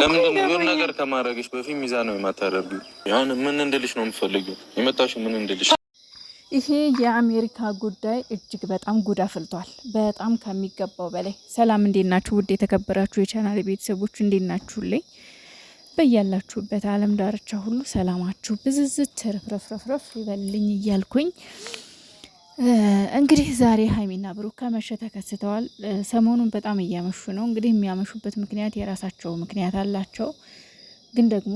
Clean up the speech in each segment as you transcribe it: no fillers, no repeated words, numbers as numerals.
ለምንድን ነው የሆነ ነገር ከማድረግሽ በፊት ሚዛን ነው የማታደርጊው? ያን ምን እንድልሽ ነው የምትፈልጊው? የመጣሽው ምን እንድልሽ? ይሄ የአሜሪካ ጉዳይ እጅግ በጣም ጉድ አፍልቷል። በጣም ከሚገባው በላይ። ሰላም እንዴት ናችሁ? ውድ የተከበራችሁ የቻናል ቤተሰቦች እንዴት ናችሁልኝ? በያላችሁበት ዓለም ዳርቻ ሁሉ ሰላማችሁ ብዝዝት ትርፍረፍረፍረፍ ይበልልኝ እያልኩኝ እንግዲህ ዛሬ ሀይሚና ብሩክ ከመሸ ተከስተዋል። ሰሞኑን በጣም እያመሹ ነው። እንግዲህ የሚያመሹበት ምክንያት የራሳቸው ምክንያት አላቸው። ግን ደግሞ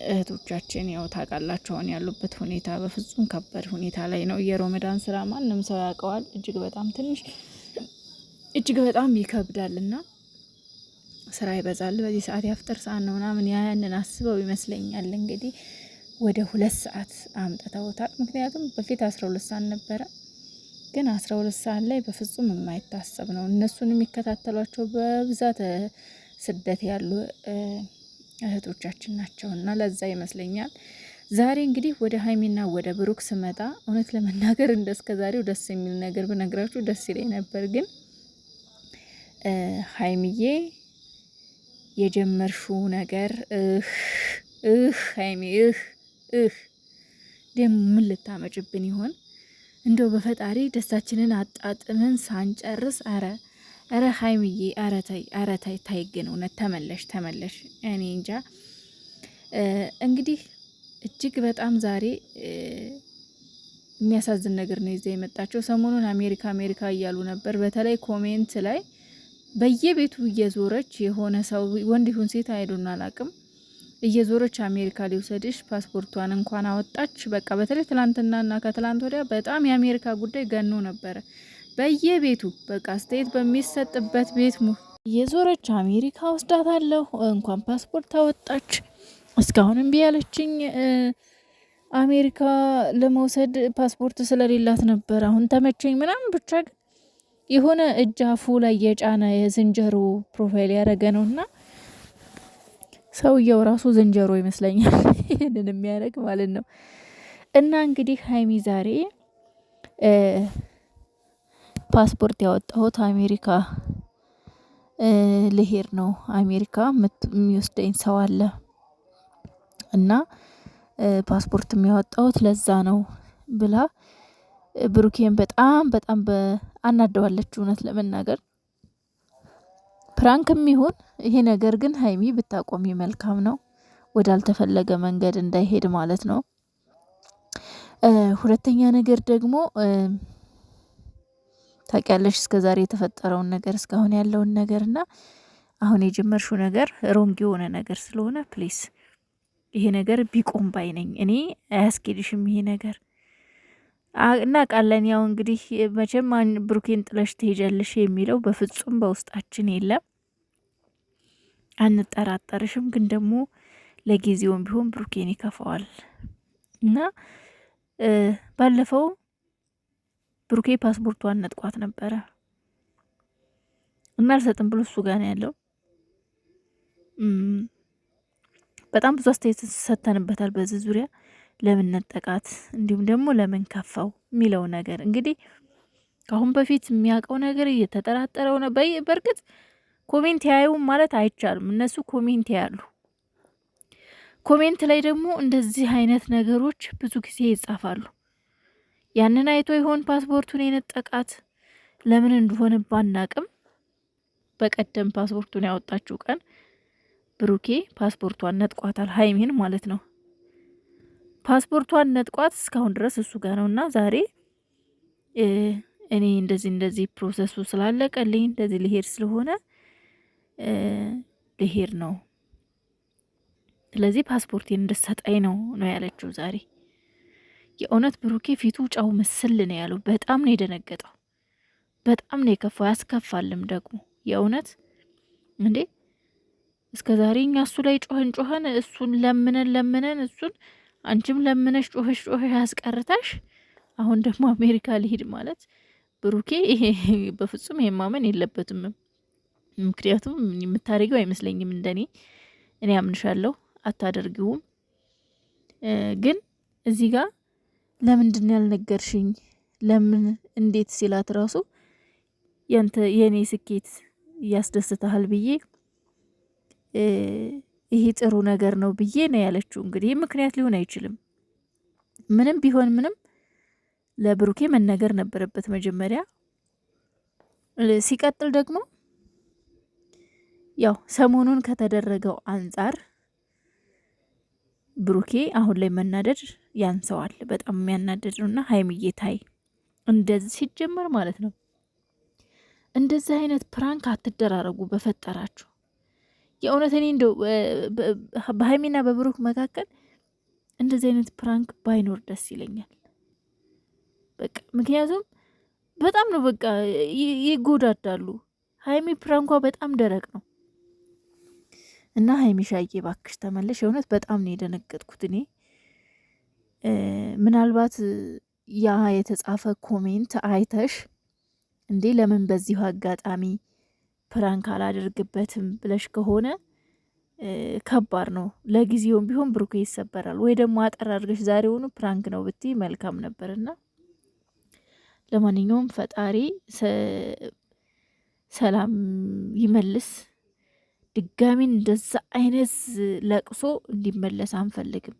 እህቶቻችን ያው ታውቃላቸውን ያሉበት ሁኔታ በፍጹም ከባድ ሁኔታ ላይ ነው። የሮመዳን ስራ ማንም ሰው ያውቀዋል። እጅግ በጣም ይከብዳልና ስራ ይበዛል። በዚህ ሰዓት ያፍጠር ሰዓት ነው ምናምን ያንን አስበው ይመስለኛል እንግዲህ ወደ 2 ሰዓት አምጥተውታል። ምክንያቱም በፊት 12 ሰዓት ነበረ፣ ግን 12 ሰዓት ላይ በፍጹም የማይታሰብ ነው። እነሱን የሚከታተሏቸው በብዛት ስደት ያሉ እህቶቻችን ናቸው እና ለዛ ይመስለኛል ዛሬ እንግዲህ ወደ ሀይሚና ወደ ብሩክ ስመጣ እውነት ለመናገር እንደስከዛሬው ደስ የሚል ነገር ብነግራችሁ ደስ ይለኝ ነበር። ግን ሀይሚዬ የጀመርሽው ነገር ሀይሚ ደግሞ ምን ልታመጭብን ይሆን? እንደው በፈጣሪ ደስታችንን አጣጥመን ሳንጨርስ አረ ሀይሚዬ አረ ታይ ግን እውነት ተመለሽ። እኔ እንጃ እንግዲህ እጅግ በጣም ዛሬ የሚያሳዝን ነገር ነው ይዛ የመጣቸው። ሰሞኑን አሜሪካ እያሉ ነበር። በተለይ ኮሜንት ላይ በየቤቱ እየዞረች የሆነ ሰው ወንድ ይሁን ሴት አይዱን አላቅም እየዞረች አሜሪካ ሊውሰድሽ ፓስፖርቷን እንኳን አወጣች። በቃ በተለይ ትላንትናና ከትላንት ወዲያ በጣም የአሜሪካ ጉዳይ ገኖ ነበረ። በየቤቱ በቃ አስተያየት በሚሰጥበት ቤት እየዞረች አሜሪካ ወስዳታለሁ እንኳን ፓስፖርት አወጣች። እስካሁን እምቢ ያለችኝ አሜሪካ ለመውሰድ ፓስፖርት ስለሌላት ነበር። አሁን ተመቸኝ ምናምን ብቻ ግን የሆነ እጅ አፉ ላይ የጫነ የዝንጀሮ ፕሮፋይል ያደረገ ነውና ሰውየው ራሱ ዝንጀሮ ይመስለኛል ይሄንን የሚያደርግ ማለት ነው። እና እንግዲህ ሀይሚ ዛሬ ፓስፖርት ያወጣሁት አሜሪካ ልሄድ ነው፣ አሜሪካ የሚወስደኝ ሰው አለ እና ፓስፖርት የሚያወጣሁት ለዛ ነው ብላ ብሩኬን በጣም አናደዋለች። እውነት ለመናገር ፕራንክም ይሁን ይሄ ነገር ግን ሀይሚ ብታቆሚ መልካም ነው፣ ወዳልተፈለገ መንገድ እንዳይሄድ ማለት ነው። ሁለተኛ ነገር ደግሞ ታውቂያለሽ እስከዛሬ የተፈጠረውን ነገር እስካሁን ያለውን ነገር እና አሁን የጀመርሽው ነገር ሮንግ የሆነ ነገር ስለሆነ ፕሊስ ይሄ ነገር ቢቆም ባይ ነኝ እኔ። አያስኬድሽም ይሄ ነገር እና ቃለን ያው እንግዲህ መቼም ብሩኬን ጥለሽ ትሄጃለሽ የሚለው በፍጹም በውስጣችን የለም፣ አንጠራጠርሽም። ግን ደግሞ ለጊዜውም ቢሆን ብሩኬን ይከፋዋል እና ባለፈው ብሩኬ ፓስፖርቷን ነጥቋት ነበረ እና አልሰጥም ብሎ እሱ ጋር ነው ያለው። በጣም ብዙ አስተያየት ሰተንበታል በዚህ ዙሪያ ለምን ነጠቃት፣ እንዲሁም ደግሞ ለምን ከፋው የሚለው ነገር እንግዲህ ከአሁን በፊት የሚያውቀው ነገር እየተጠራጠረው ነው። በእርግጥ ኮሜንት ያዩም ማለት አይቻልም፣ እነሱ ኮሜንት ያሉ ኮሜንት ላይ ደግሞ እንደዚህ አይነት ነገሮች ብዙ ጊዜ ይጻፋሉ። ያንን አይቶ ይሆን ፓስፖርቱን የነጠቃት? ለምን እንደሆነ ባናቅም በቀደም ፓስፖርቱን ያወጣችው ቀን ብሩኬ ፓስፖርቷን ነጥቋታል፣ ሀይሚን ማለት ነው። ፓስፖርቷን ነጥቋት እስካሁን ድረስ እሱ ጋር ነውና ዛሬ እኔ እንደዚህ ፕሮሰሱ ስላለቀልኝ እንደዚህ ልሄድ ስለሆነ ልሄድ ነው፣ ስለዚህ ፓስፖርቴን እንድትሰጠኝ ነው ያለችው ዛሬ። የእውነት ብሩኬ ፊቱ ጫው ምስል ነው ያለው። በጣም ነው የደነገጠው፣ በጣም ነው የከፋው። ያስከፋልም ደግሞ የእውነት እንዴ እስከ ዛሬ እኛ እሱ ላይ ጮኸን እሱን ለምነን እሱን አንቺም ለምነሽ ጮኸሽ ያስቀርታሽ፣ አሁን ደግሞ አሜሪካ ሊሄድ ማለት ብሩኬ ይሄ በፍጹም ይሄ ማመን የለበትም። ምክንያቱም የምታደርጊው አይመስለኝም እንደኔ። እኔ አምንሻለሁ አታደርጊውም። ግን እዚህ ጋር ለምንድን ያልነገርሽኝ ለምን እንዴት ሲላት ራሱ የኔ ስኬት ያስደስተሃል ብዬ ይሄ ጥሩ ነገር ነው ብዬ ነው ያለችው። እንግዲህ ምክንያት ሊሆን አይችልም። ምንም ቢሆን ምንም ለብሩኬ መነገር ነበረበት መጀመሪያ። ሲቀጥል ደግሞ ያው ሰሞኑን ከተደረገው አንጻር ብሩኬ አሁን ላይ መናደድ ያንሰዋል። በጣም የሚያናደድ ነውና ሀይሚዬ ታይ እንደዚህ ሲጀመር ማለት ነው። እንደዚህ አይነት ፕራንክ አትደራረጉ በፈጠራችሁ። የእውነት እኔ እንደው በሀይሚና በብሩክ መካከል እንደዚህ አይነት ፕራንክ ባይኖር ደስ ይለኛል። በቃ ምክንያቱም በጣም ነው በቃ ይጎዳዳሉ። ሀይሚ ፕራንኳ በጣም ደረቅ ነው እና ሀይሚሻዬ ባክሽ ተመለሽ። የእውነት በጣም ነው የደነገጥኩት እኔ። ምናልባት ያ የተጻፈ ኮሜንት አይተሽ እንዴ ለምን በዚሁ አጋጣሚ ፕራንክ አላደርግበትም ብለሽ ከሆነ ከባድ ነው። ለጊዜውም ቢሆን ብሩኬ ይሰበራል። ወይ ደግሞ አጠር አድርገሽ ዛሬውኑ ፕራንክ ነው ብትይ መልካም ነበርና ለማንኛውም ፈጣሪ ሰላም ይመልስ። ድጋሚ እንደዛ አይነት ለቅሶ እንዲመለስ አንፈልግም።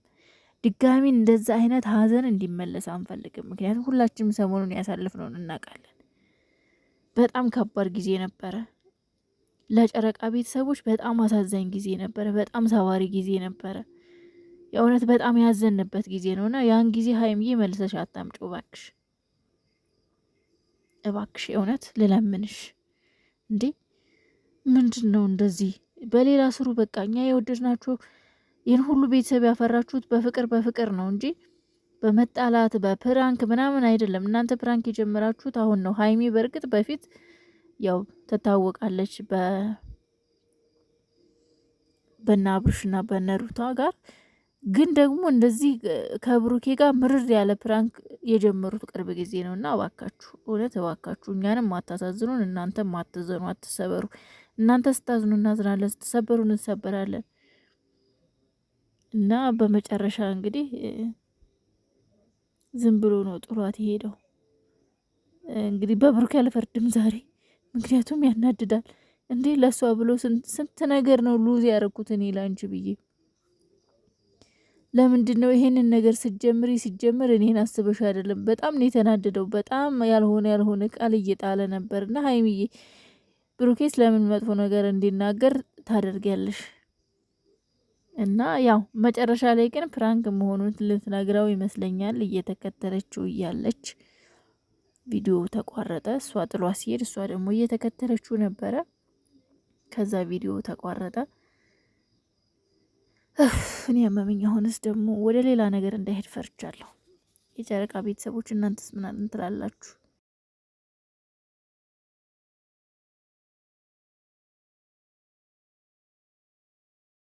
ድጋሚ እንደዛ አይነት ሀዘን እንዲመለስ አንፈልግም። ምክንያቱም ሁላችንም ሰሞኑን ያሳልፍነውን እናውቃለን። በጣም ከባድ ጊዜ ነበረ። ለጨረቃ ቤተሰቦች በጣም አሳዛኝ ጊዜ ነበረ። በጣም ሰባሪ ጊዜ ነበረ። የእውነት በጣም ያዘንበት ጊዜ ነውና ያን ጊዜ ሀይሚዬ መልሰሽ አታምጪው እባክሽ፣ እባክሽ የእውነት ልለምንሽ። እንዴ ምንድን ነው እንደዚህ? በሌላ ስሩ በቃ። እኛ የወደድናችሁ ይህን ሁሉ ቤተሰብ ያፈራችሁት በፍቅር ነው እንጂ በመጣላት በፕራንክ ምናምን አይደለም። እናንተ ፕራንክ የጀመራችሁት አሁን ነው። ሀይሚ በእርግጥ በፊት ያው ትታወቃለች በነ አብርሽና በነ ሩታ ጋር፣ ግን ደግሞ እንደዚህ ከብሩኬ ጋር ምርር ያለ ፕራንክ የጀመሩት ቅርብ ጊዜ ነው። እና እባካችሁ እውነት እባካችሁ እኛንም አታሳዝኑን፣ እናንተም አትዘኑ፣ አትሰበሩ። እናንተ ስታዝኑ እናዝናለን፣ ስትሰበሩ እንሰበራለን። እና በመጨረሻ እንግዲህ ዝም ብሎ ነው ጥሏት የሄደው። እንግዲህ በብሩኬ አልፈርድም ዛሬ፣ ምክንያቱም ያናድዳል። እንዴ ለሷ ብሎ ስንት ነገር ነው ሉዝ ያደረኩት እኔ ላንቺ ብዬ። ለምንድን ነው ይሄንን ነገር ሲጀምር እኔን አስበሽ አይደለም። በጣም ነው የተናደደው። በጣም ያልሆነ ቃል እየጣለ ነበር። እና ሀይሚዬ ብሩኬስ ለምን መጥፎ ነገር እንዲናገር ታደርጊያለሽ? እና ያው መጨረሻ ላይ ግን ፕራንክ መሆኑን ልትነግረው ይመስለኛል። እየተከተለችው እያለች ቪዲዮ ተቋረጠ። እሷ ጥሏ ሲሄድ እሷ ደግሞ እየተከተለችው ነበረ። ከዛ ቪዲዮ ተቋረጠ። እኔ ያመመኝ አሁንስ ደግሞ ወደ ሌላ ነገር እንዳይሄድ ፈርቻለሁ። የጨረቃ ቤተሰቦች እናንተስ ምን ትላላችሁ?